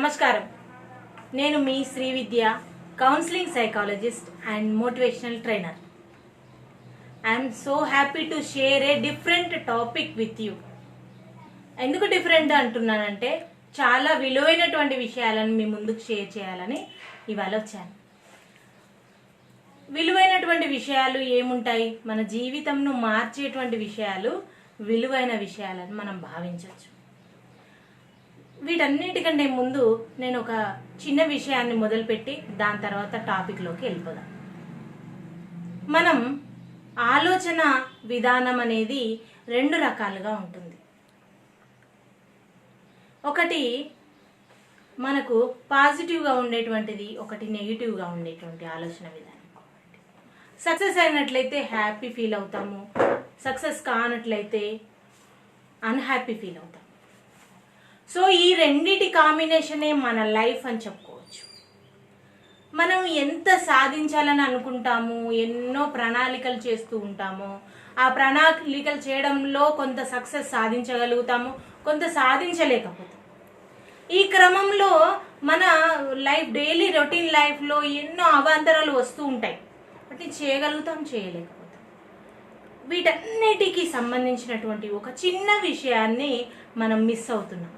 నమస్కారం. నేను మీ Sri Vidya, counselling psychologist and motivational trainer. I'm so happy to share a different topic with you. ఎందుకు different అంటున్నానంటే చాలా విలువైనటువంటి విషయాలను మీ ముందుకు షేర్ చేయాలని ఇవాళ వచ్చాను. విలువైనటువంటి విషయాలు ఏముంటాయి? మన జీవితంను మార్చేటువంటి విషయాలు విలువైన విషయాలని మనం భావించవచ్చు. వీటన్నిటికంటే ముందు నేను ఒక చిన్న విషయాన్ని మొదలుపెట్టి దాని తర్వాత టాపిక్లోకి వెళ్ళిపోదాం. మనం ఆలోచన విధానం అనేది రెండు రకాలుగా ఉంటుంది. ఒకటి మనకు పాజిటివ్గా ఉండేటువంటిది, ఒకటి నెగిటివ్గా ఉండేటువంటి ఆలోచన విధానం. సక్సెస్ అయినట్లయితే హ్యాపీ ఫీల్ అవుతాము, సక్సెస్ కానట్లయితే అన్హ్యాపీ ఫీల్ అవుతాం. సో ఈ రెండిటి కాంబినేషనే మన లైఫ్ అని చెప్పుకోవచ్చు. మనం ఎంత సాధించాలని అనుకుంటాము, ఎన్నో ప్రణాళికలు చేస్తూ ఉంటాము. ఆ ప్రణాళికలు చేయడంలో కొంత సక్సెస్ సాధించగలుగుతాము, కొంత సాధించలేకపోతాం. ఈ క్రమంలో మన లైఫ్, డైలీ రొటీన్ లైఫ్లో ఎన్నో అవాంతరాలు వస్తూ ఉంటాయి. వాటిని చేయగలుగుతాం, చేయలేకపోతాం. వీటన్నిటికీ సంబంధించినటువంటి ఒక చిన్న విషయాన్ని మనం మిస్ అవుతున్నాం.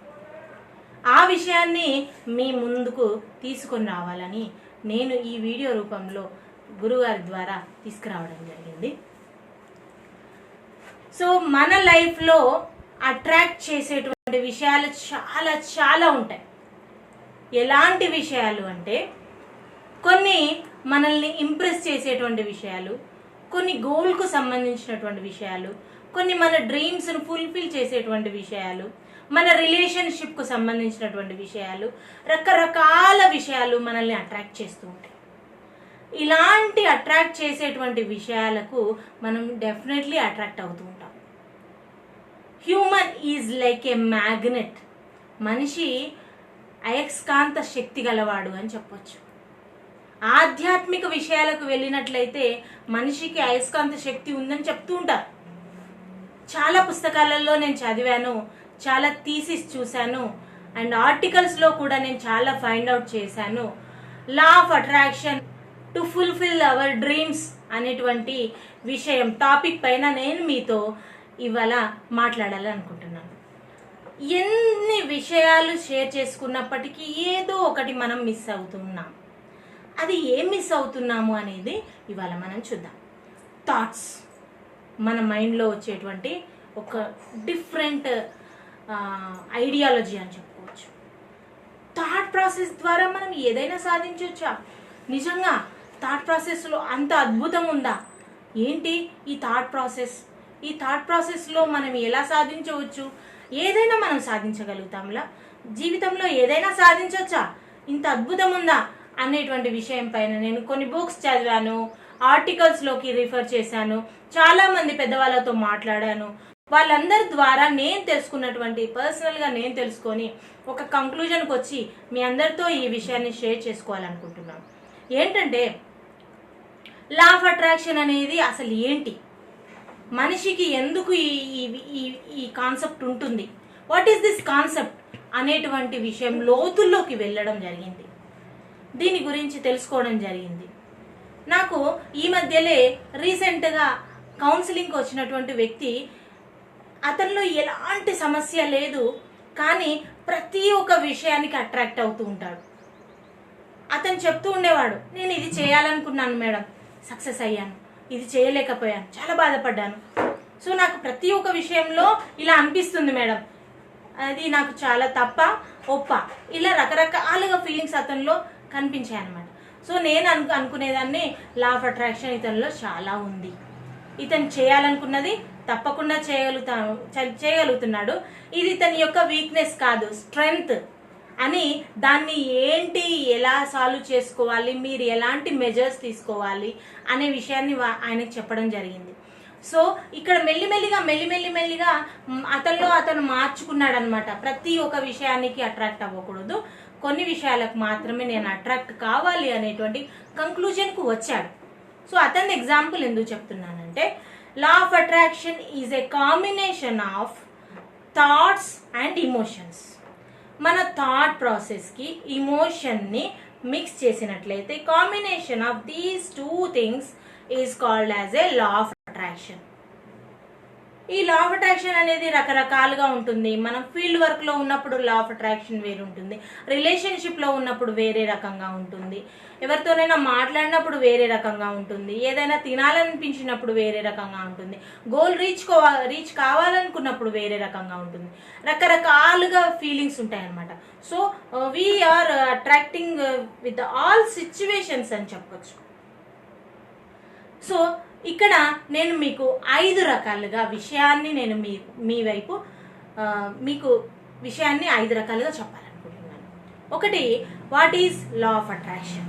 ఆ విషయాన్ని మీ ముందుకు తీసుకొని రావాలని నేను ఈ వీడియో రూపంలో గురుగారి ద్వారా తీసుకురావడం జరిగింది. సో మన లైఫ్లో అట్రాక్ట్ చేసేటువంటి విషయాలు చాలా చాలా ఉంటాయి. ఎలాంటి విషయాలు అంటే, కొన్ని మనల్ని ఇంప్రెస్ చేసేటువంటి విషయాలు, కొన్ని గోల్కు సంబంధించినటువంటి విషయాలు, కొన్ని మన డ్రీమ్స్ను ఫుల్ఫిల్ చేసేటువంటి విషయాలు, మన రిలేషన్షిప్కు సంబంధించినటువంటి విషయాలు, రకరకాల విషయాలు మనల్ని అట్రాక్ట్ చేస్తూ ఉంటాయి. ఇలాంటి అట్రాక్ట్ చేసేటువంటి విషయాలకు మనం డెఫినెట్లీ అట్రాక్ట్ అవుతూ ఉంటాం. Human is like a magnet. మనిషి అయస్కాంత శక్తి గలవాడు అని చెప్పొచ్చు. ఆధ్యాత్మిక విషయాలకు వెళ్ళినట్లయితే మనిషికి అయస్కాంత శక్తి ఉందని చెప్తూ ఉంటారు. చాలా పుస్తకాలలో నేను చదివాను, చాలా థీసిస్ చూశాను, అండ్ ఆర్టికల్స్లో కూడా నేను చాలా ఫైండ్ అవుట్ చేశాను. లా of attraction to fulfil hour dreams అనేటువంటి విషయం, టాపిక్ పైన నేను మీతో ఇవాళ మాట్లాడాలనుకుంటున్నాను. ఎన్ని విషయాలు షేర్ చేసుకున్నప్పటికీ ఏదో ఒకటి మనం మిస్ అవుతున్నాం. అది ఏం మిస్ అవుతున్నాము అనేది ఇవాళ మనం చూద్దాం. థాట్స్, మన మైండ్లో వచ్చేటువంటి ఒక డిఫరెంట్ ఐడియాలజీ అని చెప్పుకోవచ్చు. థాట్ ప్రాసెస్ ద్వారా మనం ఏదైనా సాధించవచ్చా? నిజంగా థాట్ ప్రాసెస్లో అంత అద్భుతం ఉందా? ఏంటి ఈ థాట్ ప్రాసెస్? ఈ థాట్ ప్రాసెస్లో మనం ఎలా సాధించవచ్చు? ఏదైనా మనం సాధించగలుగుతాంలా? జీవితంలో ఏదైనా సాధించవచ్చా? ఇంత అద్భుతం ఉందా అనేటువంటి విషయం పైన నేను కొన్ని బుక్స్ చదివాను, ఆర్టికల్స్లోకి రిఫర్ చేశాను, చాలామంది పెద్దవాళ్ళతో మాట్లాడాను. వాళ్ళందరి ద్వారా నేను తెలుసుకున్నటువంటి, పర్సనల్గా నేను తెలుసుకొని ఒక కంక్లూజన్కి వచ్చి మీ అందరితో ఈ విషయాన్ని షేర్ చేసుకోవాలనుకుంటున్నాను. ఏంటంటే, లా ఆఫ్ అట్రాక్షన్ అనేది అసలు ఏంటి, మనిషికి ఎందుకు ఈ కాన్సెప్ట్ ఉంటుంది, వాట్ ఈస్ దిస్ కాన్సెప్ట్ అనేటువంటి విషయం లోతుల్లోకి వెళ్ళడం జరిగింది. దీని గురించి తెలుసుకోవడం జరిగింది. నాకు ఈ మధ్యలే రీసెంట్గా కౌన్సిలింగ్కి వచ్చినటువంటి వ్యక్తి, అతనిలో ఎలాంటి సమస్య లేదు, కానీ ప్రతి ఒక్క విషయానికి అట్రాక్ట్ అవుతూ ఉంటాడు. అతను చెప్తూ ఉండేవాడు, నేను ఇది చేయాలనుకున్నాను మేడం, సక్సెస్ అయ్యాను, ఇది చేయలేకపోయాను, చాలా బాధపడ్డాను. సో నాకు ప్రతి ఒక్క విషయంలో ఇలా అనిపిస్తుంది మేడం, అది నాకు చాలా తప్ప ఒప్ప, ఇలా రకరకాలుగా ఫీలింగ్స్ అతనిలో కనిపించాయి అన్నమాట. సో నేను అనుకునేదాన్ని, లా ఆఫ్ అట్రాక్షన్ ఇతనిలో చాలా ఉంది, ఇతను చేయాలనుకున్నది తప్పకుండా చేయగలుగుతున్నాడు, ఇది ఇతని యొక్క వీక్నెస్ కాదు, స్ట్రెంగ్త్ అని. దాన్ని ఏంటి, ఎలా సాల్వ్ చేసుకోవాలి, మీరు ఎలాంటి మెజర్స్ తీసుకోవాలి అనే విషయాన్ని ఆయనకు చెప్పడం జరిగింది. సో ఇక్కడ మెల్లిమెల్లిగా అతను మార్చుకున్నాడు అనమాట. ప్రతి ఒక్క విషయానికి అట్రాక్ట్ అవ్వకూడదు, కొన్ని విషయాలకు మాత్రమే నేను అట్రాక్ట్ కావాలి అనేటువంటి కంక్లూజన్కు వచ్చాడు. సో అతని ఎగ్జాంపుల్ ఎందుకు చెప్తున్నానంటే, లా of attraction is a combination of thoughts and emotions. మన థాట్ ప్రాసెస్కి ఇమోషన్ని మిక్స్ చేసినట్లయితే combination of these two things is called as a law of attraction. ఈ లా ఆఫ్ అట్రాక్షన్ అనేది రకరకాలుగా ఉంటుంది. మనం ఫీల్డ్ వర్క్లో ఉన్నప్పుడు లా ఆఫ్ అట్రాక్షన్ వేరు ఉంటుంది, రిలేషన్షిప్లో ఉన్నప్పుడు వేరే రకంగా ఉంటుంది, ఎవరితోనైనా మాట్లాడినప్పుడు వేరే రకంగా ఉంటుంది, ఏదైనా తినాలనిపించినప్పుడు వేరే రకంగా ఉంటుంది, గోల్ రీచ్ కావాలనుకున్నప్పుడు వేరే రకంగా ఉంటుంది. రకరకాలుగా ఫీలింగ్స్ ఉంటాయి అన్నమాట. So we are attracting with all situations అని చెప్పొచ్చు. సో ఇక్కడ నేను మీకు 5 రకాలుగా విషయాన్ని నేను మీ వైపు మీకు విషయాన్ని 5 రకాలుగా చెప్పాలనుకుంటున్నాను. ఒకటి, what is law of attraction?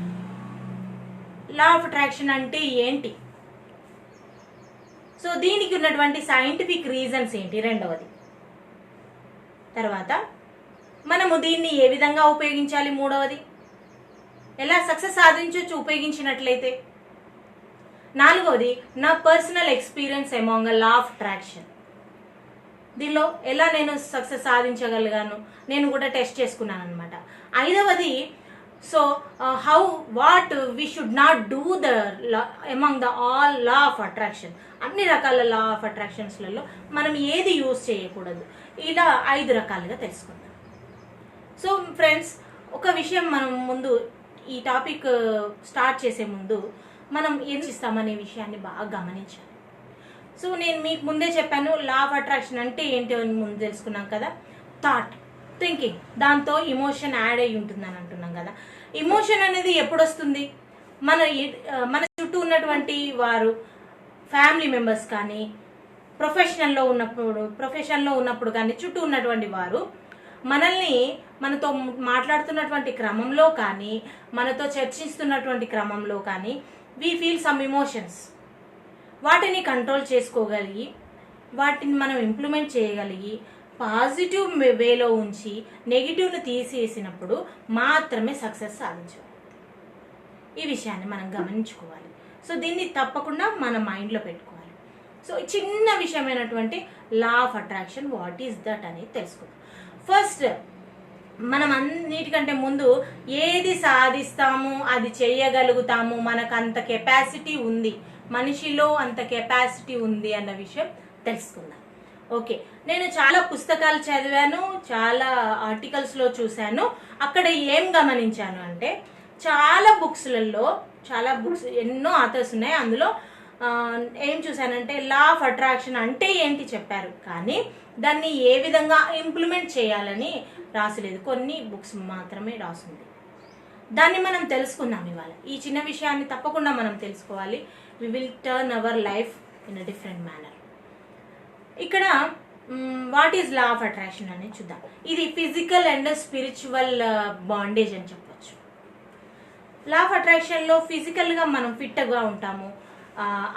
Law of attraction అంటే ఏంటి? సో దీనికి ఉన్నటువంటి సైంటిఫిక్ రీజన్స్ ఏంటి? రెండవది. తర్వాత మనము దీన్ని ఏ విధంగా ఉపయోగించాలి? మూడవది, ఎలా సక్సెస్ సాధించవచ్చు ఉపయోగించినట్లయితే? నాలుగవది, నా personal experience among law of attraction. దీనిలో ఎలా నేను సక్సెస్ సాధించగలిగాను, నేను కూడా టెస్ట్ చేసుకున్నాను అనమాట. ఐదవది, so how what we should not do the among the all law of attraction. అన్ని రకాల లా ఆఫ్ అట్రాక్షన్స్లలో మనం ఏది యూజ్ చేయకూడదు. ఇలా 5 రకాలుగా తెలుసుకుందాం. సో ఫ్రెండ్స్, ఒక విషయం మనం ముందు ఈ టాపిక్ స్టార్ట్ చేసే ముందు మనం ఏం చేస్తామనే విషయాన్ని బాగా గమనించాలి. సో నేను మీకు ముందే చెప్పాను, లా ఆఫ్ అట్రాక్షన్ అంటే ఏంటి అని ముందు తెలుసుకున్నాం కదా. థాట్, థింకింగ్, దాంతో ఇమోషన్ యాడ్ అయి ఉంటుందని అంటున్నాం కదా. ఇమోషన్ అనేది ఎప్పుడు వస్తుంది? మన చుట్టూ ఉన్నటువంటి వారు, ఫ్యామిలీ మెంబర్స్ కానీ, ప్రొఫెషన్లో ఉన్నప్పుడు కానీ, చుట్టూ ఉన్నటువంటి వారు మనతో మాట్లాడుతున్నటువంటి క్రమంలో కానీ, మనతో చర్చిస్తున్నటువంటి క్రమంలో కానీ we feel some emotions. వాటిని కంట్రోల్ చేసుకోగలిగి, వాటిని మనం ఇంప్లిమెంట్ చేయగలిగి, పాజిటివ్ వేలో ఉంచి నెగిటివ్ను తీసేసినప్పుడు మాత్రమే సక్సెస్ సాధించాలి. ఈ విషయాన్ని మనం గమనించుకోవాలి. సో దీన్ని తప్పకుండా మన మైండ్లో పెట్టుకోవాలి. సో చిన్న విషయమైనటువంటి law of attraction what is that అనేది తెలుసుకుందాం. ఫస్ట్, మనం అన్నిటికంటే ముందు ఏది సాధిస్తాము, అది చేయగలుగుతాము, మనకు అంత కెపాసిటీ ఉంది, మనిషిలో అంత కెపాసిటీ ఉంది అన్న విషయం తెలుసుకుందాం. ఓకే, నేను చాలా పుస్తకాలు చదివాను, చాలా ఆర్టికల్స్లో చూశాను. అక్కడ ఏం గమనించాను అంటే, చాలా బుక్స్, ఎన్నో ఆథర్స్ ఉన్నాయి. అందులో ఏం చూశానంటే లా ఆఫ్ అట్రాక్షన్ అంటే ఏంటి చెప్పారు, కానీ దాన్ని ఏ విధంగా ఇంప్లిమెంట్ చేయాలని రాసలేదు. కొన్ని బుక్స్ మాత్రమే రాసింది. దాన్ని మనం తెలుసుకుందాం ఇవాళ. ఈ చిన్న విషయాన్ని తప్పకుండా మనం తెలుసుకోవాలి. We will turn our life in a different manner. ఇక్కడ what is law of attraction అనేది చూద్దాం. ఇది ఫిజికల్ అండ్ స్పిరిచువల్ బాండేజ్ అని చెప్పొచ్చు. లా ఆఫ్ అట్రాక్షన్లో ఫిజికల్గా మనం ఫిట్గా ఉంటాము,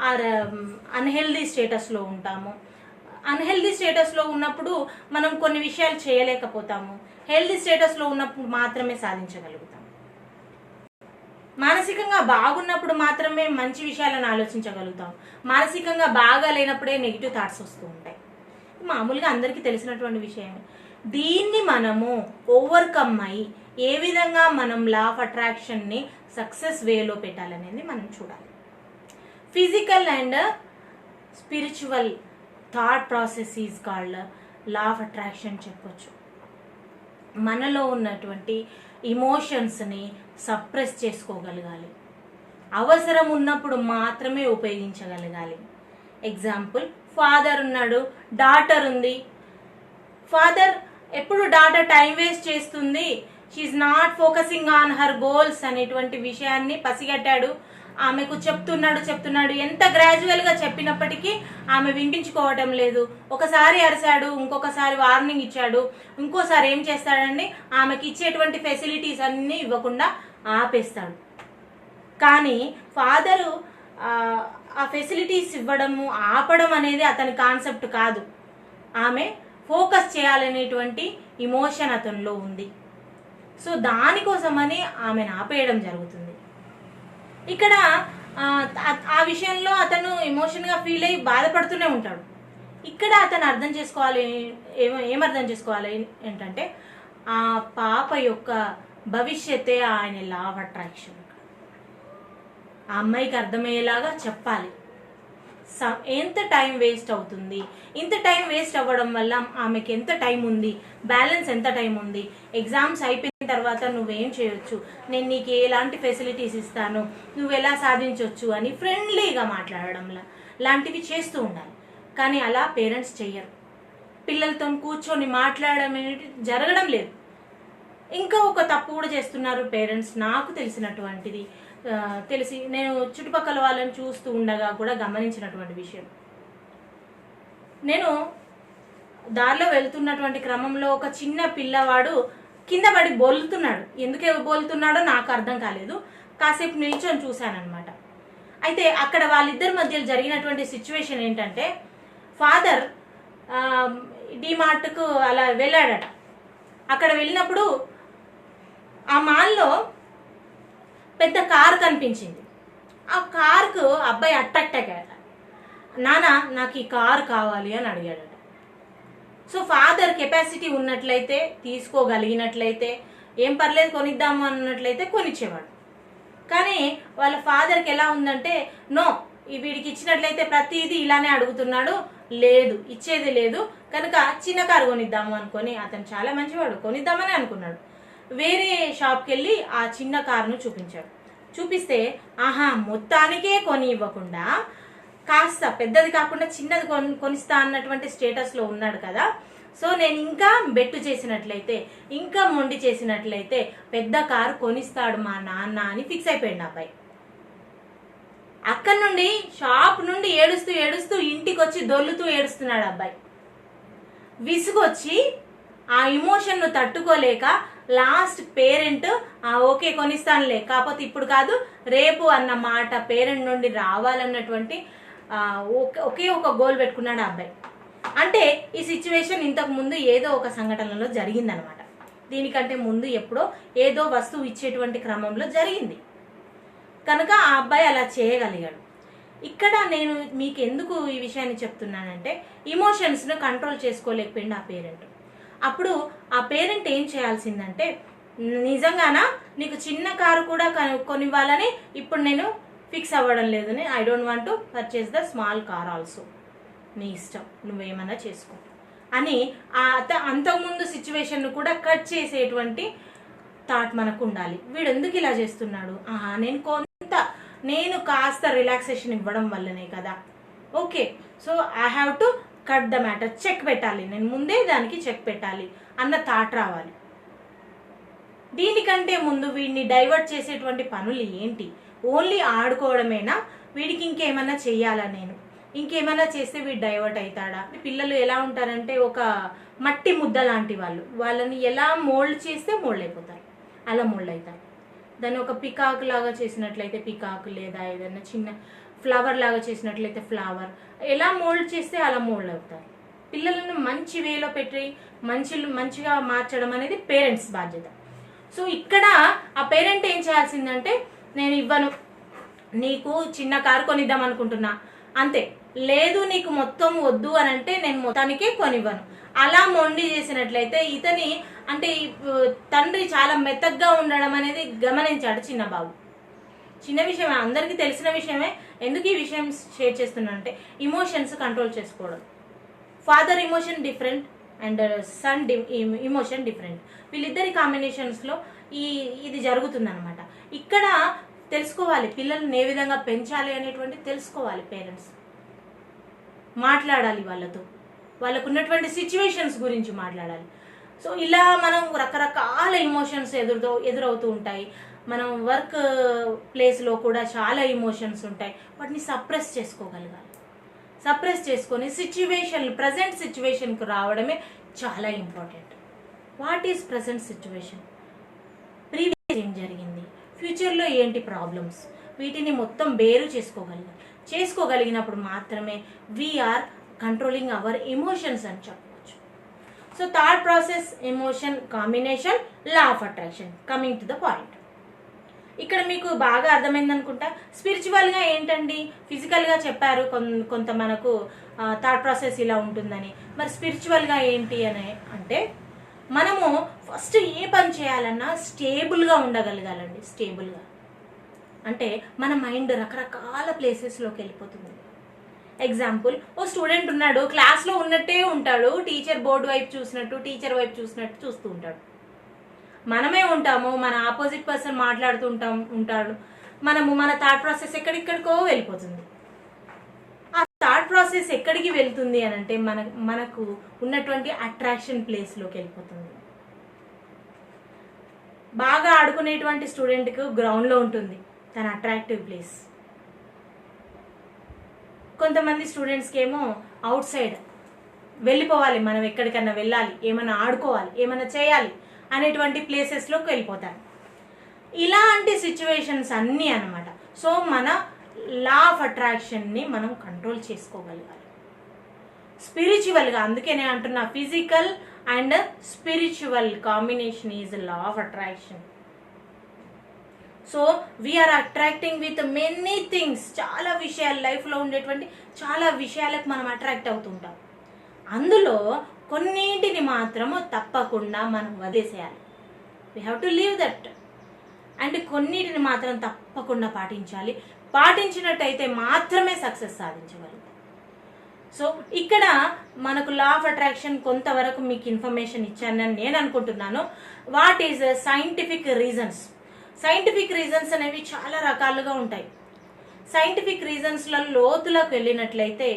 ఆర్ అన్హెల్దీ స్టేటస్లో ఉంటాము. అన్హెల్దీ స్టేటస్లో ఉన్నప్పుడు మనం కొన్ని విషయాలు చేయలేకపోతాము. హెల్దీ స్టేటస్లో ఉన్నప్పుడు మాత్రమే సాధించగలుగుతాము. మానసికంగా బాగున్నప్పుడు మాత్రమే మంచి విషయాలను ఆలోచించగలుగుతాం. మానసికంగా బాగా లేనప్పుడే నెగిటివ్ థాట్స్ వస్తూ ఉంటాయి. మామూలుగా అందరికీ తెలిసినటువంటి విషయమే. దీన్ని మనము ఓవర్కమ్ అయ్యి ఏ విధంగా మనం లా ఆఫ్ అట్రాక్షన్ని సక్సెస్ వేలో పెట్టాలనేది మనం చూడాలి. Physical and spiritual thought process is called law of attraction చెప్పొచ్చు. మనలో ఉన్నటువంటి ఇమోషన్స్ని సప్రెస్ చేసుకోగలగాలి. అవసరం ఉన్నప్పుడు మాత్రమే ఉపయోగించగలగాలి. ఎగ్జాంపుల్, ఫాదర్ ఉన్నాడు, డాటర్ ఉంది. ఫాదర్ ఎప్పుడు డాటర్ టైం వేస్ట్ చేస్తుంది, she not focusing on her goals అనేటువంటి విషయాన్ని పసిగట్టాడు. ఆమెకు చెప్తున్నాడు. ఎంత గ్రాడ్యువల్గా చెప్పినప్పటికీ ఆమె వినిపించుకోవటం లేదు. ఒకసారి అరిశాడు, ఇంకొకసారి వార్నింగ్ ఇచ్చాడు, ఇంకోసారి ఏం చేస్తాడండి, ఆమెకి ఇచ్చేటువంటి ఫెసిలిటీస్ అన్నీ ఇవ్వకుండా ఆపేస్తాడు. కానీ ఫాదరు ఆ ఫెసిలిటీస్ ఇవ్వడము, ఆపడం అనేది అతని కాన్సెప్ట్ కాదు. ఆమె ఫోకస్ చేయాలనేటువంటి ఇమోషన్ అతనిలో ఉంది. సో దానికోసమని ఆమెను ఆపేయడం జరుగుతుంది. ఇక్కడ ఆ విషయంలో అతను ఎమోషన్గా ఫీల్ అయ్యి బాధపడుతూనే ఉంటాడు. ఇక్కడ అతను అర్థం చేసుకోవాలి, ఏమర్థం చేసుకోవాలి ఏంటంటే, ఆ పాప యొక్క భవిష్యత్తే ఆయన లా ఆఫ్ అట్రాక్షన్. ఆ అమ్మాయికి అర్థమయ్యేలాగా చెప్పాలి. ఎంత టైం వేస్ట్ అవుతుంది, ఇంత టైం వేస్ట్ అవ్వడం వల్ల ఆమెకి ఎంత టైం ఉంది, బ్యాలెన్స్ ఎంత టైం ఉంది, ఎగ్జామ్స్ అయిపోయిన తర్వాత నువ్వేం చేయొచ్చు, నేను నీకు ఎలాంటి ఫెసిలిటీస్ ఇస్తాను, నువ్వు ఎలా సాధించవచ్చు అని ఫ్రెండ్లీగా మాట్లాడడంలా లాంటివి చేస్తూ ఉండాలి. కానీ అలా పేరెంట్స్ చెయ్యరు. పిల్లలతో కూర్చొని మాట్లాడడం అనేది జరగడం లేదు. ఇంకా ఒక తప్పు కూడా చేస్తున్నారు పేరెంట్స్, నాకు తెలిసినటువంటిది, తెలిసి నేను చుట్టుపక్కల వాళ్ళని చూస్తూ ఉండగా కూడా గమనించినటువంటి విషయం. నేను దారిలో వెళ్తున్నటువంటి క్రమంలో ఒక చిన్న పిల్లవాడు కింద పడి బోలుతున్నాడు. ఎందుకే బోలుతున్నాడో నాకు అర్థం కాలేదు. కాసేపు నిల్చొని చూశానమాట. అయితే అక్కడ వాళ్ళిద్దరి మధ్య జరిగినటువంటి సిచ్యువేషన్ ఏంటంటే, ఫాదర్ డిమార్ట్కు అలా వెళ్ళాడట. అక్కడ వెళ్ళినప్పుడు ఆ మాల్లో పెద్ద కారు కనిపించింది. ఆ కారుకు అబ్బాయి అట్రాక్ట్ అయ్యాడు. నాన్న నాకు ఈ కారు కావాలి అని అడిగాడట. సో ఫాదర్ కెపాసిటీ ఉన్నట్లయితే, తీసుకోగలిగినట్లయితే, ఏం పర్లేదు కొనిద్దాము అన్నట్లయితే కొనిచ్చేవాడు. కానీ వాళ్ళ ఫాదర్కి ఎలా ఉందంటే, నో, వీడికి ఇచ్చినట్లయితే ప్రతిదీ ఇలానే అడుగుతున్నాడు, లేదు ఇచ్చేది లేదు, కనుక చిన్న కారు కొనిద్దాము అనుకొని, అతను చాలా మంచివాడు, కొనిద్దామని అనుకున్నాడు. వేరే షాప్కి వెళ్ళి ఆ చిన్న కారును చూపించాడు. చూపిస్తే ఆహా మొత్తానికే కొని ఇవ్వకుండా కాస్త పెద్దది కాకుండా చిన్నది కొనిస్తా అన్నటువంటి స్టేటస్లో ఉన్నాడు కదా. సో నేను ఇంకా బెట్టు చేసినట్లయితే, ఇంకా మొండి చేసినట్లయితే పెద్ద కారు కొనిస్తాడు మా నాన్న అని ఫిక్స్ అయిపోయాడు అబ్బాయి. అక్కడి నుండి షాప్ నుండి ఏడుస్తూ ఏడుస్తూ ఇంటికి వచ్చి దొర్లుతూ ఏడుస్తున్నాడు అబ్బాయి. విసుగొచ్చి ఆ ఇమోషన్ను తట్టుకోలేక లాస్ట్ పేరెంట్ ఓకే కొనిస్తానులే, కాకపోతే ఇప్పుడు కాదు రేపు అన్న మాట పేరెంట్ నుండి రావాలన్నటువంటి ఒకే ఒక గోల్ పెట్టుకున్నాడు ఆ అబ్బాయి. అంటే ఈ సిచ్యువేషన్ ఇంతకు ముందు ఏదో ఒక సంఘటనలో జరిగిందనమాట. దీనికంటే ముందు ఎప్పుడో ఏదో వస్తువు ఇచ్చేటువంటి క్రమంలో జరిగింది కనుక ఆ అబ్బాయి అలా చేయగలిగాడు. ఇక్కడ నేను మీకు ఎందుకు ఈ విషయాన్ని చెప్తున్నానంటే, ఇమోషన్స్ను కంట్రోల్ చేసుకోలేకపోయింది ఆ పేరెంట్. అప్పుడు ఆ పేరెంట్ ఏం చేయాల్సిందంటే, నిజంగానా నీకు చిన్న కారు కూడా కొనివ్వాలని ఇప్పుడు నేను ఫిక్స్ అవ్వడం లేదని, I don't want to purchase the small car also, నీ ఇష్టం నువ్వేమన్నా చేసుకో అని అంతకుముందు సిచ్యువేషన్ కూడా కట్ చేసేటువంటి థాట్ మనకు ఉండాలి. వీడు ఎందుకు ఇలా చేస్తున్నాడు, నేను కాస్త రిలాక్సేషన్ ఇవ్వడం వల్లనే కదా, okay so I have to cut the matter, check పెట్టాలి, నేను ముందే దానికి చెక్ పెట్టాలి అన్న థాట్ రావాలి. దీనికంటే ముందు వీడిని డైవర్ట్ చేసేటువంటి పనులు ఏంటి, ఓన్లీ ఆడుకోవడమేనా, వీడికి ఇంకేమైనా చెయ్యాలా, నేను ఇంకేమైనా చేస్తే వీడు డైవర్ట్ అవుతాడా. పిల్లలు ఎలా ఉంటారంటే ఒక మట్టి ముద్ద లాంటి వాళ్ళు, వాళ్ళని ఎలా మోల్డ్ చేస్తే మోల్డ్ అయిపోతారు, అలా మోల్డ్ అవుతారు. దాన్ని ఒక పికాక్ లాగా చేసినట్లయితే పికాక్, లేదా ఏదైనా చిన్న ఫ్లవర్ లాగా చేసినట్లయితే ఫ్లవర్, ఎలా మోల్డ్ చేస్తే అలా మోల్డ్ అవుతారు. పిల్లలను మంచి వేలో పెట్టి మంచిగా మార్చడం అనేది పేరెంట్స్ బాధ్యత. సో ఇక్కడ ఆ పేరెంట్ ఏం చేయాల్సిందంటే, నేను ఇవ్వను, నీకు చిన్న కారు కొనిద్దాం అనుకుంటున్నా అంతే, లేదు నీకు మొత్తం వద్దు అని అంటే నేను మొత్తానికే కొనివ్వను, అలా మొండి చేసినట్లయితే ఇతని అంటే తండ్రి చాలా మెత్తగ్గా ఉండడం అనేది గమనించాడు చిన్న బాబు. చిన్న విషయమే, అందరికీ తెలిసిన విషయమే. ఎందుకు ఈ విషయం షేర్ చేస్తున్నా అంటే, ఇమోషన్స్ కంట్రోల్ చేసుకోవడం. Father emotion different and son emotion different. వీళ్ళిద్దరి కాంబినేషన్స్లో ఇది జరుగుతుందన్నమాట. ఇక్కడ తెలుసుకోవాలి పిల్లల్ని ఏ విధంగా పెంచాలి అనేటువంటి తెలుసుకోవాలి పేరెంట్స్. మాట్లాడాలి వాళ్ళతో, వాళ్ళకు ఉన్నటువంటి సిచ్యువేషన్స్ గురించి మాట్లాడాలి. సో ఇలా మనం రకరకాల ఇమోషన్స్ ఎదురవుతూ ఉంటాయి. మనం వర్క్ ప్లేస్లో కూడా చాలా ఇమోషన్స్ ఉంటాయి, వాటిని సప్రెస్ చేసుకోగలగాలి. సప్రెస్ చేసుకొని ప్రజెంట్ సిచ్యువేషన్కు రావడమే చాలా important. What is present situation, previous ఏం జరిగింది, ఫ్యూచర్లో ఏంటి ప్రాబ్లమ్స్, వీటిని మొత్తం బేరు చేసుకోగలిగినప్పుడు మాత్రమే వీఆర్ కంట్రోలింగ్ అవర్ ఎమోషన్స్ అని చెప్పవచ్చు. So thought process, emotion combination, law of attraction. Coming to the point, ఇక్కడ మీకు బాగా అర్థమైంది అనుకుంటా. స్పిరిచువల్గా ఏంటండి, ఫిజికల్గా చెప్పారు కొంత మనకు థాట్ ప్రాసెస్ ఇలా ఉంటుందని. మరి స్పిరిచువల్గా ఏంటి అని అంటే, మనము ఫస్ట్ ఏ పని చేయాలన్నా స్టేబుల్గా ఉండగలగాలండి. స్టేబుల్గా అంటే మన మైండ్ రకరకాల ప్లేసెస్లోకి వెళ్ళిపోతుంది. ఎగ్జాంపుల్, ఓ స్టూడెంట్ ఉన్నాడు, క్లాస్లో ఉన్నట్టే ఉంటాడు, టీచర్ బోర్డు వైపు చూసినట్టు, టీచర్ వైపు చూసినట్టు చూస్తూ ఉంటాడు. మనమే ఉంటాము, మన ఆపోజిట్ పర్సన్ మాట్లాడుతూ ఉంటాడు, మన థాట్ ప్రాసెస్ ఎక్కడిక్కడికో వెళ్ళిపోతుంది. ఆ థాట్ ప్రాసెస్ ఎక్కడికి వెళ్తుంది అని అంటే మనకు ఉన్నటువంటి అట్రాక్షన్ ప్లేస్లోకి వెళ్ళిపోతుంది. బాగా ఆడుకునేటువంటి స్టూడెంట్కు గ్రౌండ్లో ఉంటుంది తన అట్రాక్టివ్ ప్లేస్. కొంతమంది స్టూడెంట్స్కి ఏమో అవుట్ సైడ్ వెళ్ళిపోవాలి, మనం ఎక్కడికన్నా వెళ్ళాలి, ఏమైనా ఆడుకోవాలి, ఏమైనా చేయాలి అనేటువంటి ప్లేసెస్లోకి వెళ్ళిపోతారు. ఇలాంటి సిచ్యువేషన్స్ అన్నీ అన్నమాట. సో మన లా ఆఫ్ అట్రాక్షన్ని మనం కంట్రోల్ చేసుకోగలగాలి స్పిరిచువల్గా. అందుకే నేను అంటున్నా, physical and spiritual combination is law of attraction. So we are attracting with many things. చాలా విషయాలు, లైఫ్లో ఉండేటువంటి చాలా విషయాలకు మనం అట్రాక్ట్ అవుతుంటాం. అందులో కొన్నింటిని మాత్రము తప్పకుండా మనం వదిలేసేయాలి. We have to leave that. And కొన్నిటిని మాత్రం తప్పకుండా పాటించాలి. పాటించినట్టయితే మాత్రమే సక్సెస్ సాధించగలుగుతాం. సో ఇక్కడ మనకు లా ఆఫ్ అట్రాక్షన్ కొంతవరకు మీకు ఇన్ఫర్మేషన్ ఇచ్చానని నేను అనుకుంటున్నాను. What is scientific reasons? Scientific reasons అనేవి చాలా రకాలుగా ఉంటాయి. సైంటిఫిక్ రీజన్స్లో లోతులకు వెళ్ళినట్లయితే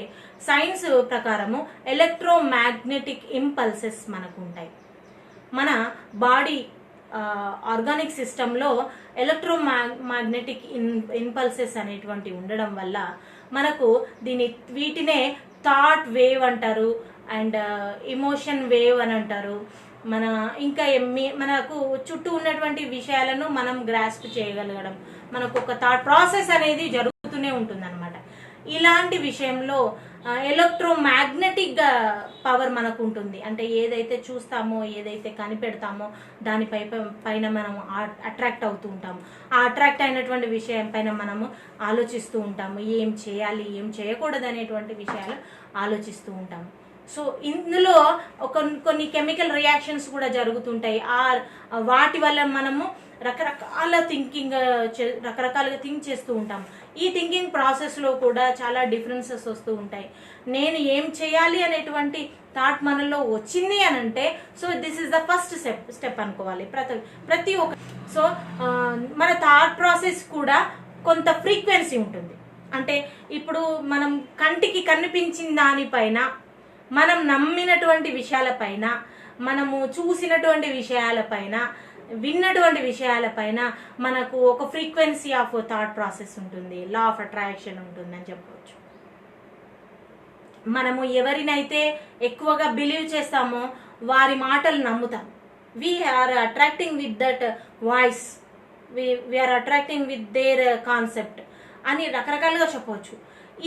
సైన్స్ ప్రకారము ఎలక్ట్రోమాగ్నెటిక్ ఇంపల్సెస్ మనకు ఉంటాయి. మన బాడీ ఆర్గానిక్ సిస్టంలో ఎలక్ట్రోమాగ్నెటిక్ ఇంపల్సెస్ అనేటువంటి ఉండడం వల్ల మనకు వీటినే థాట్ వేవ్ అంటారు అండ్ ఎమోషన్ వేవ్ అని అంటారు. ఇంకా మనకు చుట్టూ ఉన్నటువంటి విషయాలను మనం గ్రాస్ప్ చేయగలగడం, మనకు ఒక థాట్ ప్రాసెస్ అనేది జరుగుతూనే ఉంటుంది అనమాట. ఇలాంటి విషయంలో ఎలక్ట్రోమాగ్నెటిక్ పవర్ మనకు ఉంటుంది. అంటే ఏదైతే చూస్తామో, ఏదైతే కనిపెడతామో పైన మనం అట్రాక్ట్ అవుతూ ఉంటాము. ఆ అట్రాక్ట్ అయినటువంటి విషయం పైన మనము ఆలోచిస్తూ ఉంటాము. ఏం చేయాలి, ఏం చేయకూడదు అనేటువంటి విషయాలు ఆలోచిస్తూ ఉంటాము. సో ఇందులో కొన్ని కెమికల్ రియాక్షన్స్ కూడా జరుగుతుంటాయి. వాటి వల్ల మనము రకరకాలుగా థింక్ చేస్తూ ఉంటాం. ఈ థింకింగ్ ప్రాసెస్లో కూడా చాలా డిఫరెన్సెస్ వస్తూ ఉంటాయి. నేను ఏం చేయాలి అనేటువంటి థాట్ మనలో వచ్చింది అని అంటే, so this is the first step అనుకోవాలి ప్రతి ఒక్క. సో మన థాట్ ప్రాసెస్ కూడా కొంత ఫ్రీక్వెన్సీ ఉంటుంది. అంటే ఇప్పుడు మనం కంటికి కనిపించిన దానిపైన, మనం నమ్మినటువంటి విషయాలపైన, మనము చూసినటువంటి విషయాలపైన, విన్నటువంటి విషయాలపైన మనకు ఒక ఫ్రీక్వెన్సీ ఆఫ్ థాట్ ప్రాసెస్ ఉంటుంది, లా ఆఫ్ అట్రాక్షన్ ఉంటుంది అని చెప్పవచ్చు. మనము ఎవరినైతే ఎక్కువగా బిలీవ్ చేస్తామో వారి మాటలు నమ్ముతాం. We are attracting with that voice, we are attracting with their concept అని రకరకాలుగా చెప్పవచ్చు.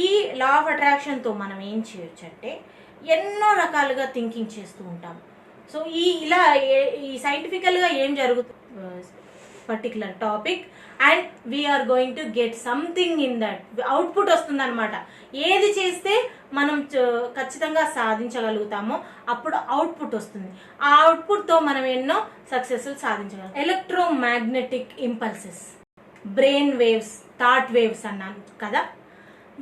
ఈ లా ఆఫ్ అట్రాక్షన్తో మనం ఏం చేయొచ్చు అంటే ఎన్నో రకాలుగా థింకింగ్ చేస్తూ ఉంటాం. సో ఈ సైంటిఫికల్గా ఏం జరుగుతుంది particular topic, and we are going to get something in that. Output వస్తుంది అనమాట. ఏది చేస్తే మనం ఖచ్చితంగా సాధించగలుగుతామో అప్పుడు అవుట్పుట్ వస్తుంది. ఆ అవుట్పుట్తో మనం ఎన్నో సక్సెస్ సాధించగలం. Electromagnetic impulses, brain waves, thought waves అన్నాను కదా,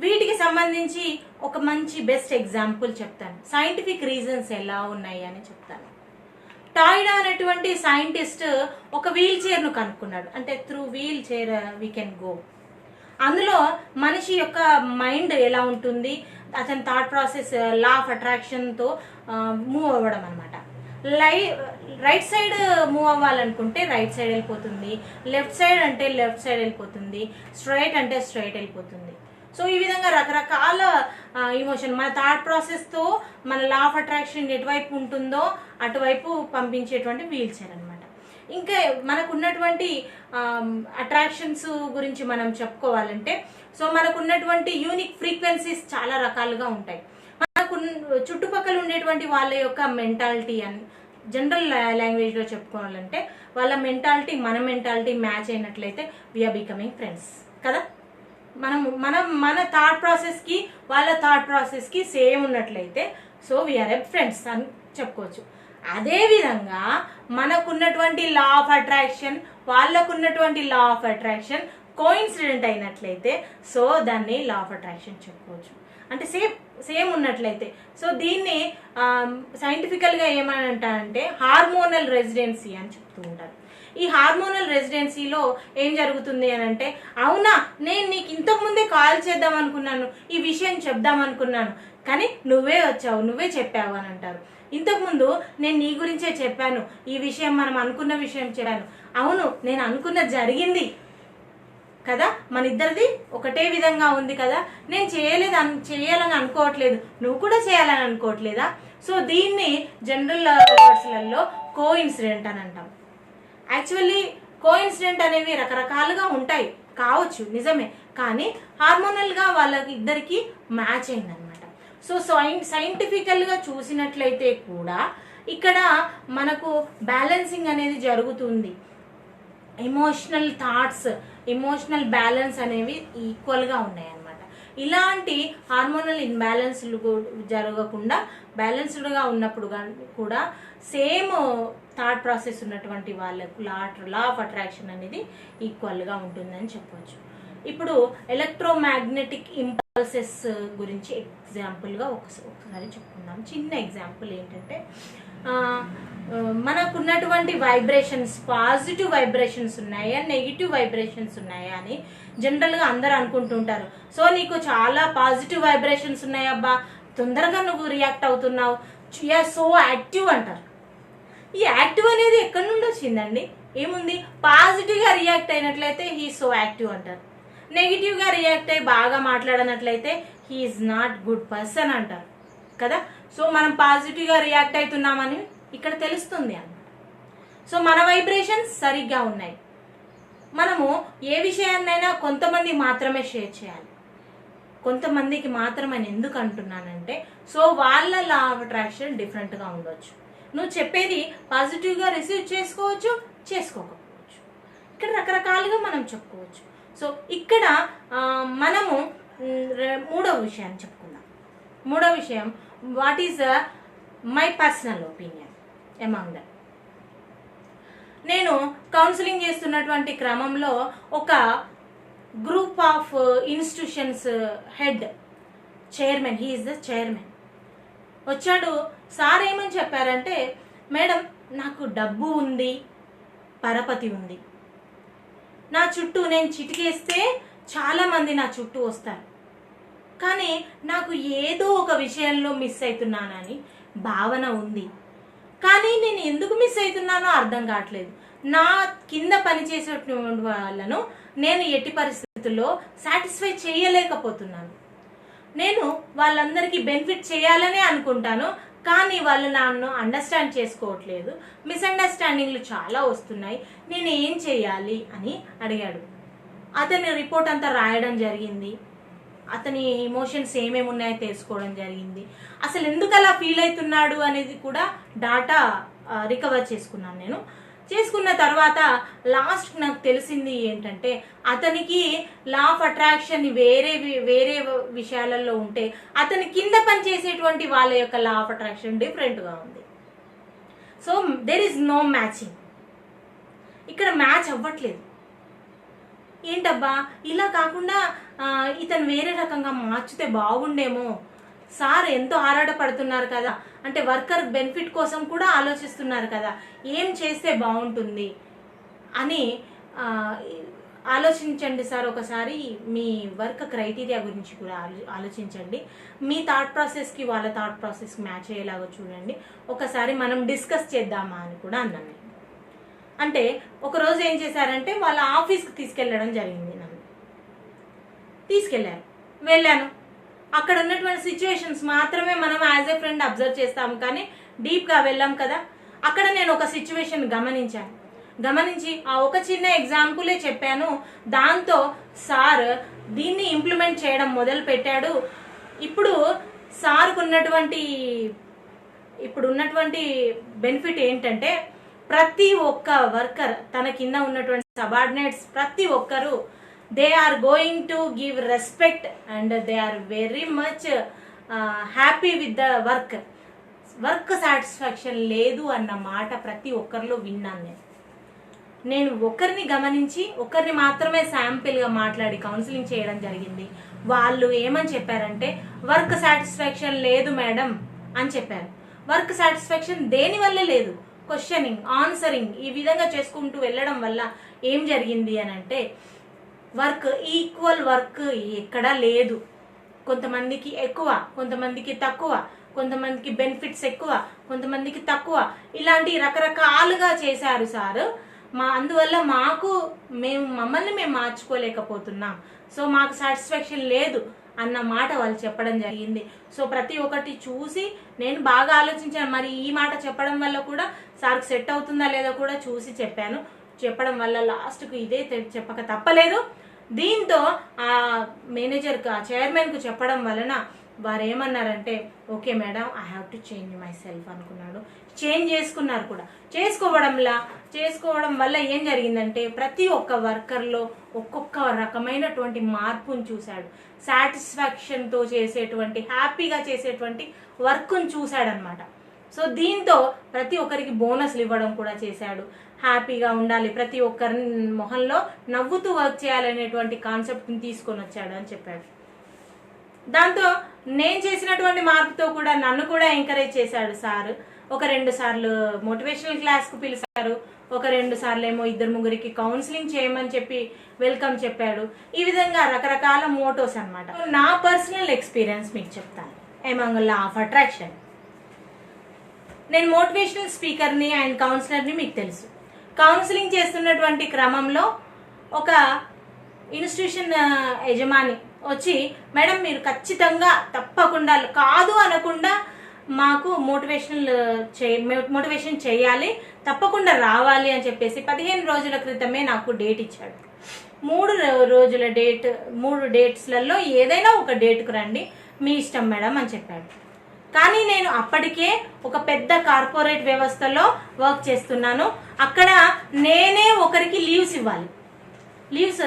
వీటికి సంబంధించి ఒక మంచి బెస్ట్ ఎగ్జాంపుల్ చెప్తాను. సైంటిఫిక్ రీజన్స్ ఎలా ఉన్నాయి అని చెప్తాను. టాయిడా అనేటువంటి సైంటిస్ట్ ఒక వీల్ చైర్ను కనుక్కున్నాడు. అంటే through wheel chair we can go. అందులో మనిషి యొక్క మైండ్ ఎలా ఉంటుంది, అతని థాట్ ప్రాసెస్ లా ఆఫ్ అట్రాక్షన్తో మూవ్ అవ్వడం అనమాట. రైట్ సైడ్ మూవ్ అవ్వాలనుకుంటే రైట్ సైడ్ వెళ్ళిపోతుంది, లెఫ్ట్ సైడ్ అంటే లెఫ్ట్ సైడ్ వెళ్ళిపోతుంది, స్ట్రైట్ అంటే స్ట్రైట్ వెళ్ళిపోతుంది. సో ఈ విధంగా రకరకాల ఇమోషన్ మన థాట్ ప్రాసెస్తో మన లా ఆఫ్ అట్రాక్షన్ ఎటువైపు ఉంటుందో అటువైపు పంపించేటువంటి వీల్ చైర్ అనమాట. ఇంకా మనకు ఉన్నటువంటి అట్రాక్షన్స్ గురించి మనం చెప్పుకోవాలంటే, సో మనకు ఉన్నటువంటి యూనిక్ ఫ్రీక్వెన్సీస్ చాలా రకాలుగా ఉంటాయి. మనకు చుట్టుపక్కల ఉండేటువంటి వాళ్ళ యొక్క మెంటాలిటీ అని జనరల్ లాంగ్వేజ్లో చెప్పుకోవాలంటే, వాళ్ళ మెంటాలిటీ మన మెంటాలిటీ మ్యాచ్ అయినట్లయితే వీఆర్ బికమింగ్ ఫ్రెండ్స్ కదా. మన థాట్ ప్రాసెస్కి వాళ్ళ థాట్ ప్రాసెస్కి సేమ్ ఉన్నట్లయితే సో వీఆర్ ఫ్రెండ్స్ అని చెప్పుకోవచ్చు. అదేవిధంగా మనకున్నటువంటి లా ఆఫ్ అట్రాక్షన్, వాళ్ళకున్నటువంటి లా ఆఫ్ అట్రాక్షన్ కోఇన్సిడెంట్ అయినట్లయితే సో దాన్ని లా ఆఫ్ అట్రాక్షన్ చెప్పుకోవచ్చు. అంటే సేమ్ ఉన్నట్లయితే. సో దీన్ని సైంటిఫికల్గా ఏమని అంటారంటే హార్మోనల్ రెసిడెన్సీ అని చెప్తూ ఉంటారు. ఈ హార్మోనల్ రెసిడెన్సీలో ఏం జరుగుతుంది అని అంటే, అవునా నేను నీకు ఇంతకు ముందే కాల్ చేద్దాం అనుకున్నాను, ఈ విషయం చెప్దాం అనుకున్నాను, కానీ నువ్వే వచ్చావు, నువ్వే చెప్పావు అని అంటారు. ఇంతకుముందు నేను నీ గురించే చెప్పాను, ఈ విషయం మనం అనుకున్న విషయం చెప్పాను, అవును నేను అనుకున్నది జరిగింది కదా, మన ఇద్దరిది ఒకటే విధంగా ఉంది కదా, నేను చేయాలని అనుకోవట్లేదు, నువ్వు కూడా చేయాలని అనుకోవట్లేదా. సో దీన్ని జనరల్ వర్డ్స్లలో కోఇన్సిడెంట్ అని అంటాం. యాక్చువల్లీ కోఇన్సిడెంట్ అనేవి రకరకాలుగా ఉంటాయి కావచ్చు, నిజమే, కానీ హార్మోనల్గా వాళ్ళకి ఇద్దరికి మ్యాచ్ అయిందనమాట. సో సైంటిఫికల్గా చూసినట్లయితే కూడా ఇక్కడ మనకు బ్యాలెన్సింగ్ అనేది జరుగుతుంది. ఎమోషనల్ థాట్స్, ఎమోషనల్ బ్యాలెన్స్ అనేవి ఈక్వల్గా ఉన్నాయన్నమాట. ఇలాంటి హార్మోనల్ ఇన్బ్యాలెన్స్లు జరగకుండా బ్యాలెన్స్డ్గా ఉన్నప్పుడు కూడా సేమ్ థాట్ ప్రాసెస్ ఉన్నటువంటి వాళ్ళకు లా ఆఫ్ అట్రాక్షన్ అనేది ఈక్వల్గా ఉంటుందని చెప్పవచ్చు. ఇప్పుడు ఎలక్ట్రోమాగ్నెటిక్ ఇంపల్సెస్ గురించి ఎగ్జాంపుల్గా ఒకసారి చెప్పుకుందాం. చిన్న ఎగ్జాంపుల్ ఏంటంటే, మనకున్నటువంటి వైబ్రేషన్స్ పాజిటివ్ వైబ్రేషన్స్ ఉన్నాయా నెగిటివ్ వైబ్రేషన్స్ ఉన్నాయా అని జనరల్గా అందరూ అనుకుంటుంటారు. సో నీకు చాలా పాజిటివ్ వైబ్రేషన్స్ ఉన్నాయబ్బా, తొందరగా నువ్వు రియాక్ట్ అవుతున్నావు, సో యాక్టివ్ అంటారు. ఈ యాక్టివ్ అనేది ఎక్కడి నుండి వచ్చిందండి? ఏముంది, పాజిటివ్గా రియాక్ట్ అయినట్లయితే హీ సో యాక్టివ్ అంటారు, నెగిటివ్గా రియాక్ట్ అయ్యి బాగా మాట్లాడినట్లయితే he is not good person అంటారు కదా. సో మనం పాజిటివ్గా రియాక్ట్ అవుతున్నామని ఇక్కడ తెలుస్తుంది అన్నమాట. సో మన వైబ్రేషన్స్ సరిగ్గా ఉన్నాయి. మనము ఏ విషయాన్నైనా కొంతమంది మాత్రమే షేర్ చేయాలి, కొంతమందికి మాత్రమే ఎందుకు అంటున్నానంటే, సో వాళ్ళ లా ఆఫ్ అట్రాక్షన్ డిఫరెంట్గా ఉండొచ్చు. నువ్వు చెప్పేది పాజిటివ్గా రిసీవ్ చేసుకోవచ్చు, చేసుకోకపోవచ్చు. ఇక్కడ రకరకాలుగా మనం చెప్పుకోవచ్చు. సో ఇక్కడ మనము మూడవ విషయాన్ని చెప్పుకుందాం. మూడవ విషయం, what is my personal opinion among that. నేను కౌన్సిలింగ్ చేస్తున్నటువంటి క్రమంలో ఒక group of institutions head, chairman, he is the chairman, వచ్చాడు. సార్ ఏమని చెప్పారంటే, మేడం నాకు డబ్బు ఉంది, పరపతి ఉంది, నా చుట్టూ నేను చిటికేస్తే చాలామంది నా చుట్టూ వస్తారు, కానీ నాకు ఏదో ఒక విషయంలో మిస్ అవుతున్నానని భావన ఉంది, కానీ నేను ఎందుకు మిస్ అవుతున్నానో అర్థం కావట్లేదు. నా కింద పనిచేసేటువంటి వాళ్ళను నేను ఎట్టి పరిస్థితుల్లో సాటిస్ఫై చేయలేకపోతున్నాను. నేను వాళ్ళందరికీ బెనిఫిట్ చేయాలనే అనుకుంటాను, కానీ వాళ్ళు నన్ను అండర్స్టాండ్ చేసుకోవట్లేదు, మిస్అండర్స్టాండింగ్లు చాలా వస్తున్నాయి, నేను ఏం చేయాలి అని అడిగాడు. అతని రిపోర్ట్ అంతా రాయడం జరిగింది, అతని ఎమోషన్స్ ఏమేమి ఉన్నాయో తెలుసుకోవడం జరిగింది, అసలు ఎందుకు అలా ఫీల్ అవుతున్నాడు అనేది కూడా డాటా రికవర్ చేసుకున్నాను నేను. చేసుకున్న తర్వాత లాస్ట్ నాకు తెలిసింది ఏంటంటే, అతనికి లా ఆఫ్ అట్రాక్షన్ వేరే విషయాలలో ఉంటే అతని కింద పనిచేసేటువంటి వాళ్ళ యొక్క లా ఆఫ్ అట్రాక్షన్ డిఫరెంట్గా ఉంది. So there is no matching, ఇక్కడ మ్యాచ్ అవ్వట్లేదు. ఏంటబ్బా ఇలా కాకుండా ఇతను వేరే రకంగా మార్చితే బాగుండేమో, సార్ ఎంతో ఆరాటపడుతున్నారు కదా, అంటే వర్కర్ బెనిఫిట్ కోసం కూడా ఆలోచిస్తున్నారు కదా, ఏం చేస్తే బాగుంటుంది అని ఆలోచించండి సార్. ఒకసారి మీ వర్క్ క్రైటీరియా గురించి కూడా ఆలోచించండి, మీ థాట్ ప్రాసెస్కి వాళ్ళ థాట్ ప్రాసెస్కి మ్యాచ్ అయ్యేలాగా చూడండి, ఒకసారి మనం డిస్కస్ చేద్దామా అని కూడా అన్నాను. అంటే ఒకరోజు ఏం చేశారంటే వాళ్ళ ఆఫీస్కి తీసుకెళ్ళడం జరిగింది, నన్ను తీసుకెళ్ళారు, వెళ్ళాను. అక్కడ ఉన్నటువంటి సిచ్యువేషన్స్ మాత్రమే మనం యాజ్ ఏ ఫ్రెండ్ అబ్జర్వ్ చేస్తాము, కానీ డీప్గా వెళ్ళాం కదా. అక్కడ నేను ఒక సిచ్యువేషన్ గమనించి ఆ ఒక చిన్న ఎగ్జాంపులే చెప్పాను, దాంతో సార్ దీన్ని ఇంప్లిమెంట్ చేయడం మొదలు పెట్టాడు. ఇప్పుడు సార్కు ఉన్నటువంటి బెనిఫిట్ ఏంటంటే, ప్రతి ఒక్క వర్కర్, తన కింద ఉన్నటువంటి సబార్డినేట్స్ ప్రతి ఒక్కరు, they are going to give respect and they are very much happy with the work. Work satisfaction లేదు అన్న మాట ప్రతి ఒక్కరిలో విన్నాను. నేను ఒకరిని గమనించి ఒకరిని మాత్రమే శాంపిల్గా మాట్లాడి కౌన్సిలింగ్ చేయడం జరిగింది. వాళ్ళు ఏమని చెప్పారంటే వర్క్ సాటిస్ఫాక్షన్ లేదు మేడం అని చెప్పారు. వర్క్ సాటిస్ఫాక్షన్ దేని వల్ల లేదు, క్వశ్చనింగ్ ఆన్సరింగ్ ఈ విధంగా చేసుకుంటూ వెళ్ళడం వల్ల ఏం జరిగింది అని అంటే వర్క్ ఈక్వల్ వర్క్ ఎక్కడా లేదు. కొంతమందికి ఎక్కువ, కొంతమందికి తక్కువ, కొంతమందికి బెనిఫిట్స్ ఎక్కువ, కొంతమందికి తక్కువ, ఇలాంటి రకరకాలుగా చేశారు సార్. అందువల్ల మమ్మల్ని మేము మార్చుకోలేకపోతున్నాం. సో మాకు సాటిస్ఫాక్షన్ లేదు అన్న మాట వాళ్ళు చెప్పడం జరిగింది. సో ప్రతి ఒక్కటి చూసి నేను బాగా ఆలోచించాను. మరి ఈ మాట చెప్పడం వల్ల కూడా సార్కి సెట్ అవుతుందా లేదా కూడా చూసి చెప్పాను. చెప్పడం వల్ల లాస్ట్కు ఇదే చెప్పక తప్పలేదు. దీంతో ఆ మేనేజర్కి, ఆ చైర్మన్కు చెప్పడం వలన వారు ఏమన్నారంటే okay madam I have to change my self అనుకున్నాడు. చేంజ్ చేసుకున్నారు కూడా. చేసుకోవడం వల్ల ఏం జరిగిందంటే ప్రతి ఒక్క వర్కర్లో ఒక్కొక్క రకమైనటువంటి మార్పును చూశాడు. సాటిస్ఫాక్షన్తో చేసేటువంటి, హ్యాపీగా చేసేటువంటి వర్క్ను చూశాడనమాట. సో దీంతో ప్రతి ఒక్కరికి బోనస్లు ఇవ్వడం కూడా చేశాడు. హ్యాపీగా ఉండాలి, ప్రతి ఒక్కరి మొహంలో నవ్వుతూ వర్క్ చేయాలనేటువంటి కాన్సెప్ట్ని తీసుకొని వచ్చాడు అని చెప్పాడు. దాంతో నేను చేసినటువంటి మార్పుతో కూడా నన్ను కూడా ఎంకరేజ్ చేశాడు సార్. ఒక 2 సార్లు మోటివేషనల్ క్లాస్కు పిలిచారు, ఒక 2 సార్లు ఏమో 2-3 కౌన్సిలింగ్ చేయమని చెప్పి వెల్కమ్ చెప్పాడు. ఈ విధంగా రకరకాల మోటోస్ అనమాట. నా పర్సనల్ ఎక్స్పీరియన్స్ మీకు చెప్తాను ఎమంగ్ లా ఆఫ్ అట్రాక్షన్. నేను మోటివేషనల్ స్పీకర్ని అండ్ కౌన్సిలర్ని మీకు తెలుసు. కౌన్సిలింగ్ చేస్తున్నటువంటి క్రమంలో ఒక ఇన్స్టిట్యూషన్ యజమాని వచ్చి మేడం మీరు ఖచ్చితంగా తప్పకుండా కాదు అనకుండా మాకు మోటివేషన్ చేయాలి, తప్పకుండా రావాలి అని చెప్పేసి 15 రోజుల క్రితమే నాకు డేట్ ఇచ్చాడు. 3 డేట్స్లలో ఏదైనా ఒక డేట్కు రండి, మీ ఇష్టం మేడం అని చెప్పాడు. కానీ నేను అప్పటికే ఒక పెద్ద కార్పొరేట్ వ్యవస్థలో వర్క్ చేస్తున్నాను. అక్కడ నేనే ఒకరికి లీవ్స్ ఇవ్వాలి, లీవ్స్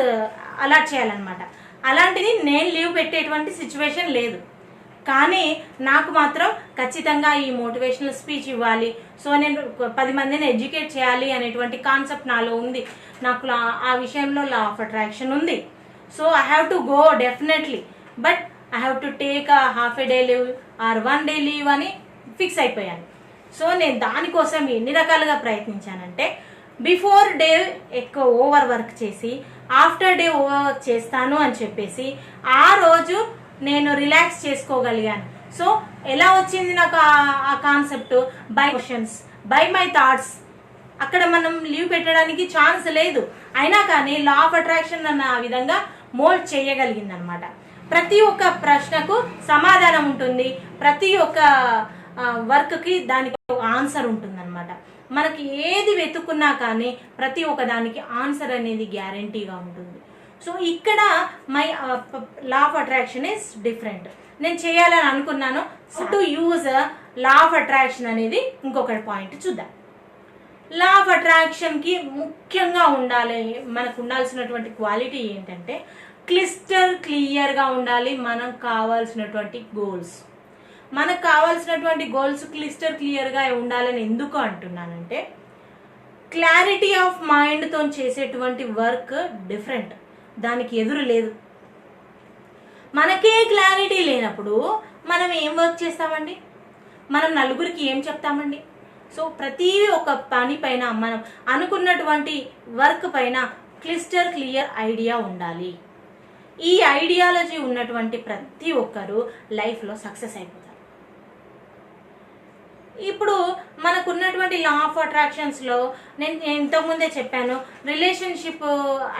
అలాట్ చేయాలన్నమాట. అలాంటిది నేను లీవ్ పెట్టేటువంటి సిచ్యువేషన్ లేదు. కానీ నాకు మాత్రం ఖచ్చితంగా ఈ మోటివేషనల్ స్పీచ్ ఇవ్వాలి, సో నేను 10 మందిని ఎడ్యుకేట్ చేయాలి అనేటువంటి కాన్సెప్ట్ నాలో ఉంది. నాకు ఆ విషయంలో లా ఆఫ్ అట్రాక్షన్ ఉంది. So I have to go definitely, but I have to take half A day leave are 1 day leave అని ఫిక్స్ అయిపోయాను. సో నేను దానికోసం ఎన్ని రకాలుగా ప్రయత్నించానంటే బిఫోర్ డే ఎక్కువ ఓవర్ వర్క్ చేసి ఆఫ్టర్ డే ఓవర్ వర్క్ చేస్తాను అని చెప్పేసి ఆ రోజు నేను రిలాక్స్ చేసుకోగలిగాను. సో ఎలా వచ్చింది నాకు ఆ concept? By questions, by my thoughts. అక్కడ మనం లీవ్ పెట్టడానికి ఛాన్స్ లేదు, అయినా కానీ లా ఆఫ్ అట్రాక్షన్ అన్న ఆ విధంగా మోల్డ్ చేయగలిగింది అనమాట. ప్రతి ఒక్క ప్రశ్నకు సమాధానం ఉంటుంది, ప్రతి ఒక్క వర్క్కి దానికి ఆన్సర్ ఉంటుంది అనమాట. మనకి ఏది వెతుక్కున్నా కానీ ప్రతి ఒక్క దానికి ఆన్సర్ అనేది గ్యారంటీగా ఉంటుంది. సో ఇక్కడ my law of attraction is different. నేను చేయాలని అనుకున్నాను. So to use law of attraction అనేది ఇంకొక పాయింట్ చూద్దాం. లా ఆఫ్ అట్రాక్షన్కి ముఖ్యంగా మనకు ఉండాల్సినటువంటి క్వాలిటీ ఏంటంటే క్లియర్గా ఉండాలి. మనకు కావాల్సినటువంటి గోల్స్ క్లియర్గా ఉండాలని ఎందుకు అంటున్నానంటే క్లారిటీ ఆఫ్ మైండ్తో చేసేటువంటి వర్క్ డిఫరెంట్, దానికి ఎదురు లేదు. మనకే క్లారిటీ లేనప్పుడు మనం ఏం వర్క్ చేస్తామండి? మనం నలుగురికి ఏం చెప్తామండి? సో ప్రతి ఒక్క పని పైన మనం అనుకున్నటువంటి వర్క్ పైన క్లియర్ ఐడియా ఉండాలి. ఈ ఐడియాలజీ ఉన్నటువంటి ప్రతి ఒక్కరు లైఫ్లో సక్సెస్ అయిపోతారు. ఇప్పుడు మనకున్నటువంటి లా ఆఫ్ అట్రాక్షన్స్లో నేను ఇంతకుముందే చెప్పాను రిలేషన్షిప్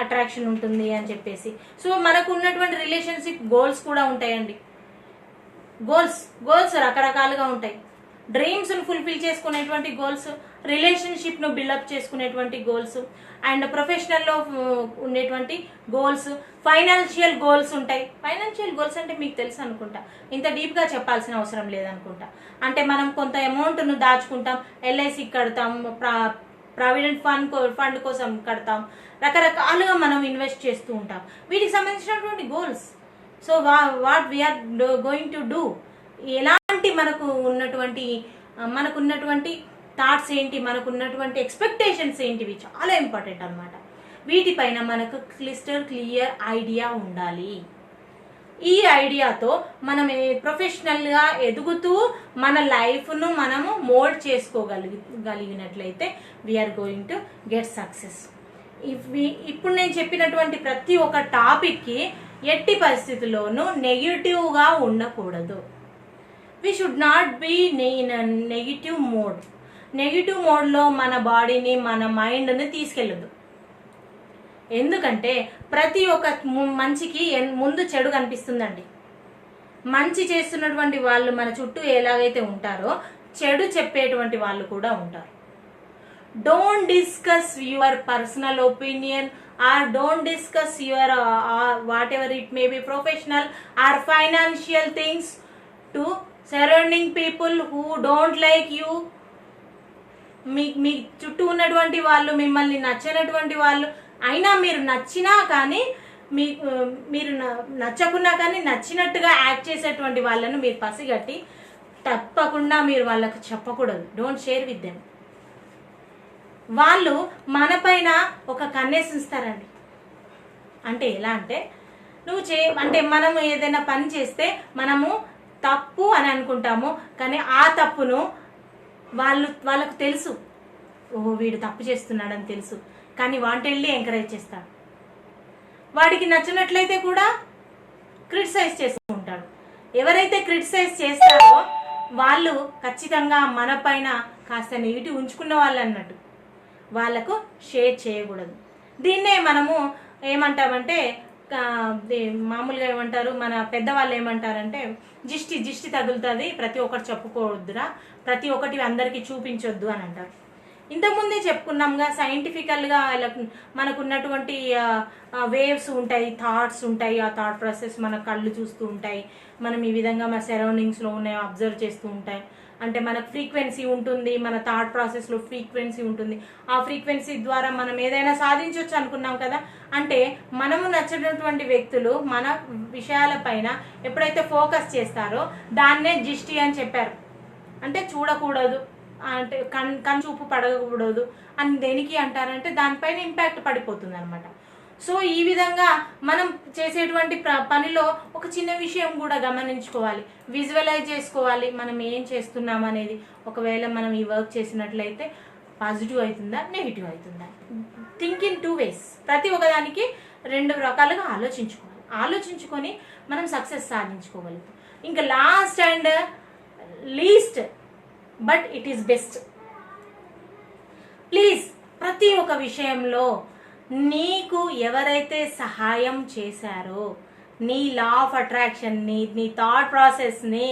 అట్రాక్షన్ ఉంటుంది అని చెప్పేసి. సో మనకు ఉన్నటువంటి రిలేషన్షిప్ గోల్స్ కూడా ఉంటాయండి. గోల్స్ రకరకాలుగా ఉంటాయి. డ్రీమ్స్ను ఫుల్ఫిల్ చేసుకునేటువంటి గోల్స్, రిలేషన్షిప్ను బిల్డప్ చేసుకునేటువంటి గోల్స్, అండ్ ప్రొఫెషనల్లో ఉండేటువంటి గోల్స్, ఫైనాన్షియల్ గోల్స్ ఉంటాయి. ఫైనాన్షియల్ గోల్స్ అంటే మీకు తెలుసు అనుకుంటా, ఇంత డీప్గా చెప్పాల్సిన అవసరం లేదనుకుంటా. అంటే మనం కొంత అమౌంట్ను దాచుకుంటాం, ఎల్ఐసికి కడతాం, ప్రావిడెంట్ ఫండ్ కోసం కడతాం, రకరకాలుగా మనం ఇన్వెస్ట్ చేస్తూ ఉంటాం. వీటికి సంబంధించినటువంటి goals. So what we are going to do, ఎలాంటి మనకు ఉన్నటువంటి మనకున్నటువంటి థాట్స్ ఏంటి, మనకున్నటువంటి ఎక్స్పెక్టేషన్స్ ఏంటివి చాలా ఇంపార్టెంట్ అనమాట. వీటిపైన మనకు క్లియర్ ఐడియా ఉండాలి. ఈ ఐడియాతో మనం ప్రొఫెషనల్గా ఎదుగుతూ మన లైఫ్ను మనము మోల్డ్ చేసుకోగలిగినట్లయితే we are going to get success. ఇప్పుడు నేను చెప్పినటువంటి ప్రతి ఒక్క టాపిక్కి ఎట్టి పరిస్థితుల్లోనూ నెగిటివ్గా ఉండకూడదు. We should not be negative mode. Negative మోడ్లో మన బాడీని, మన మైండ్ని తీసుకెళ్ళదు. ఎందుకంటే ప్రతి ఒక్క మంచికి ముందు చెడు కనిపిస్తుందండి. మంచి చేస్తున్నటువంటి వాళ్ళు మన చుట్టూ ఎలాగైతే ఉంటారో చెడు చెప్పేటువంటి వాళ్ళు కూడా ఉంటారు. Don't discuss your personal opinion or don't discuss your whatever it may be professional or financial things to surrounding people who don't like you. మీ చుట్టూ ఉన్నటువంటి వాళ్ళు, మిమ్మల్ని నచ్చనటువంటి వాళ్ళు, అయినా మీరు నచ్చినా కానీ మీరు నచ్చకున్నా కానీ నచ్చినట్టుగా యాక్ట్ చేసేటువంటి వాళ్ళను మీరు పసిగట్టి తప్పకుండా మీరు వాళ్ళకు చెప్పకూడదు. Don't share with them. వాళ్ళు మన పైన ఒక కన్నేసి ఉంచుతారండి. అంటే ఎలా అంటే అంటే మనము ఏదైనా పని చేస్తే మనము తప్పు అని అనుకుంటాము, కానీ ఆ తప్పును వాళ్ళకు తెలుసు, ఓహో వీడు తప్పు చేస్తున్నాడని తెలుసు, కానీ వాంటెళ్ళి ఎంకరేజ్ చేస్తాడు. వాడికి నచ్చినట్లయితే కూడా క్రిటిసైజ్ చేస్తూ ఉంటాడు. ఎవరైతే క్రిటిసైజ్ చేస్తారో వాళ్ళు ఖచ్చితంగా మన పైన కాస్త నెగిటివ్ ఉంచుకున్న వాళ్ళు అన్నట్టు. వాళ్ళకు షేర్ చేయకూడదు. దీన్నే మనము ఏమంటామంటే మామూలుగా ఏమంటారు, మన పెద్దవాళ్ళు ఏమంటారంటే జిష్టి తగులుతుంది, ప్రతి ఒక్కటి చెప్పుకోవద్దురా, ప్రతి ఒక్కటి అందరికీ చూపించొద్దు అని అంటారు. ఇంతకుముందే చెప్పుకున్నాంగా, సైంటిఫికల్గా మనకున్నటువంటి వేవ్స్ ఉంటాయి, థాట్స్ ఉంటాయి. ఆ థాట్ ప్రాసెస్ మన కళ్ళు చూస్తూ ఉంటాయి. మనం ఈ విధంగా మన సరౌండింగ్స్లో ఉన్నాయి అబ్జర్వ్ చేస్తూ ఉంటాయి. అంటే మనకు ఫ్రీక్వెన్సీ ఉంటుంది, మన థాట్ ప్రాసెస్లో ఫ్రీక్వెన్సీ ఉంటుంది. ఆ ఫ్రీక్వెన్సీ ద్వారా మనం ఏదైనా సాధించవచ్చు అనుకున్నాం కదా. అంటే మనము నచ్చినటువంటి వ్యక్తులు మన విషయాలపైన ఎప్పుడైతే ఫోకస్ చేస్తారో దాన్నే జిష్టి అని చెప్పారు. అంటే చూడకూడదు, అంటే కన్చూపు పడకూడదు అని దేనికి అంటారంటే దానిపైన ఇంపాక్ట్ పడిపోతుంది అనమాట. సో ఈ విధంగా మనం చేసేటువంటి పనిలో ఒక చిన్న విషయం కూడా గమనించుకోవాలి, విజువలైజ్ చేసుకోవాలి మనం ఏం చేస్తున్నాం అనేది. ఒకవేళ మనం ఈ వర్క్ చేసినట్లయితే పాజిటివ్ అవుతుందా, నెగిటివ్ అవుతుందా, థింక్ ఇన్ 2 ways. ప్రతి ఒక్కదానికి 2 రకాలుగా ఆలోచించుకొని మనం సక్సెస్ సాధించుకోగలుగుతాం. ఇంకా last and least but it is best. Please ప్రతి ఒక్క విషయంలో నీకు ఎవరైతే సహాయం చేశారో, నీ లా ఆఫ్ అట్రాక్షన్ని, నీ థాట్ ప్రాసెస్ని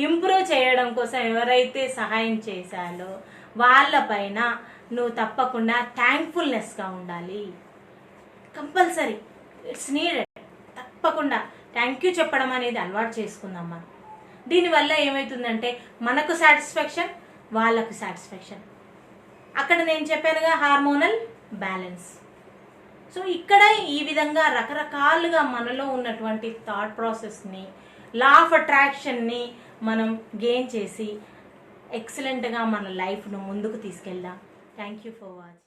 ఇంప్రూవ్ చేయడం కోసం ఎవరైతే సహాయం చేశారో వాళ్ళపైన నువ్వు తప్పకుండా థ్యాంక్ఫుల్నెస్గా ఉండాలి. Compulsory, it's needed. తప్పకుండా థ్యాంక్ యూ చెప్పడం అనేది అలవాటు చేసుకుందాం మనం. దీనివల్ల ఏమవుతుందంటే మనకు సాటిస్ఫాక్షన్, వాళ్ళకు సాటిస్ఫాక్షన్. అక్కడ నేను చెప్పానుగా హార్మోనల్ బ్యాలెన్స్. సో ఇక్కడ ఈ విధంగా రకరకాలుగా మనలో ఉన్నటువంటి థాట్ ప్రాసెస్ని, లా ఆఫ్ అట్రాక్షన్ని మనం గెయిన్ చేసి ఎక్సలెంట్గా మన లైఫ్ను ముందుకు తీసుకెళ్దాం. Thank you for watching.